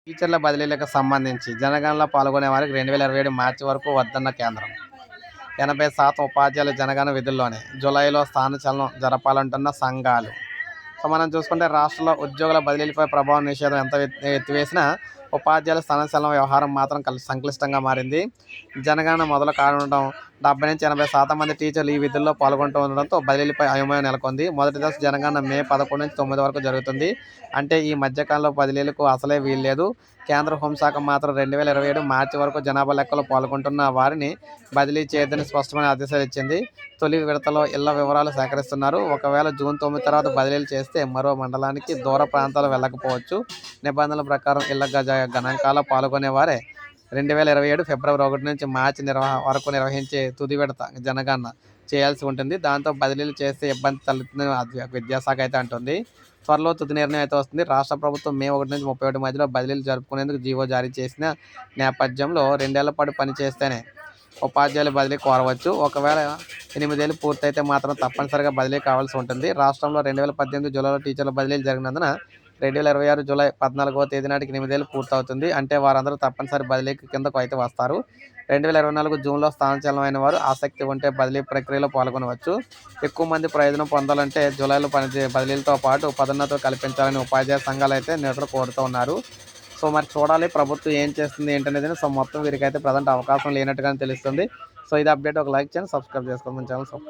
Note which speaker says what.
Speaker 1: టీచర్ల బదిలీలకు సంబంధించి జనగణనలో పాల్గొనే వారికి 2027 మార్చి వరకు వద్దన్న కేంద్రం. 80% ఉపాధ్యాయులు జనగణన విధుల్లోనే. జూలైలో స్థానచలనం జరపాలంటున్న సంఘాలు. సో మనం చూసుకుంటే రాష్ట్రంలో ఉద్యోగుల బదిలీలపై ప్రభావం నిషేధం ఎంత ఎత్తివేసినా ఉపాధ్యాయుల స్థానచలనం వ్యవహారం మాత్రం సంక్లిష్టంగా మారింది. జనగణన మొదలు కానుండడం 70-80% మంది టీచర్లు ఈ విధుల్లో పాల్గొంటూ ఉండడంతో బదిలీలపై అయోమయం నెలకొంది. మొదటి దశ జనగణన మే 11 నుంచి 9 వరకు జరుగుతుంది. అంటే ఈ మధ్యకాలంలో బదిలీలకు అసలే వీల్లేదు. కేంద్ర హోంశాఖ మాత్రం 2027 మార్చి వరకు జనాభా లెక్కలో పాల్గొంటున్న వారిని బదిలీ చేయొద్దని స్పష్టమైన ఆదేశాలు ఇచ్చింది. తొలి విడతలో ఇళ్ల వివరాలు సేకరిస్తున్నారు. ఒకవేళ జూన్ 9 తర్వాత బదిలీలు చేస్తే మరో మండలానికి దూర ప్రాంతాలు వెళ్ళకపోవచ్చు. నిబంధనల ప్రకారం ఇళ్ల గణాంకాల్లో పాల్గొనే వారే 2027 ఫిబ్రవరి 1 నుంచి మార్చి వరకు నిర్వహించే తుది విడత జనగణన చేయాల్సి ఉంటుంది. దాంతో బదిలీలు చేస్తే ఇబ్బంది తలెత్తుందని విద్యాశాఖ అయితే అంటుంది. త్వరలో తుది నిర్ణయం అయితే వస్తుంది. రాష్ట్ర ప్రభుత్వం మే 1 నుంచి 31 మధ్యలో బదిలీలు జరుపుకునేందుకు జీవో జారీ చేసిన నేపథ్యంలో 2 ఏళ్ల పాటు పనిచేస్తేనే ఉపాధ్యాయులు బదిలీ కోరవచ్చు. ఒకవేళ 8 ఏళ్లు పూర్తయితే మాత్రం తప్పనిసరిగా బదిలీ కావాల్సి ఉంటుంది. రాష్ట్రంలో 2018 జూలైలో టీచర్ల బదిలీలు జరిగినందున 2026 జూలై 14వ తేదీ నాటికి 8 ఏళ్లు పూర్తవుతుంది. అంటే వారందరూ తప్పనిసరి బదిలీ కిందకు అయితే వస్తారు. 2024 జూన్లో స్థానచలనం అయిన వారు ఆసక్తి ఉంటే బదిలీ ప్రక్రియలో పాల్గొనవచ్చు. ఎక్కువ మంది ప్రయోజనం పొందాలంటే జూలైలో బదిలీలతో పాటు పదోన్నతులు కల్పించాలని ఉపాధ్యాయ సంఘాలు అయితే నేతలు కోరుతూ ఉన్నారు. సో మరి చూడాలి ప్రభుత్వం ఏం చేస్తుంది ఏంటనేది. సో మొత్తం వీరికైతే ప్రజెంట్ అవకాశం లేనట్టుగానే తెలుస్తుంది. సో ఇది అప్డేట్. ఒక లైక్ చేయండి, సబ్స్క్రైబ్ చేసుకోండి మన ఛానల్.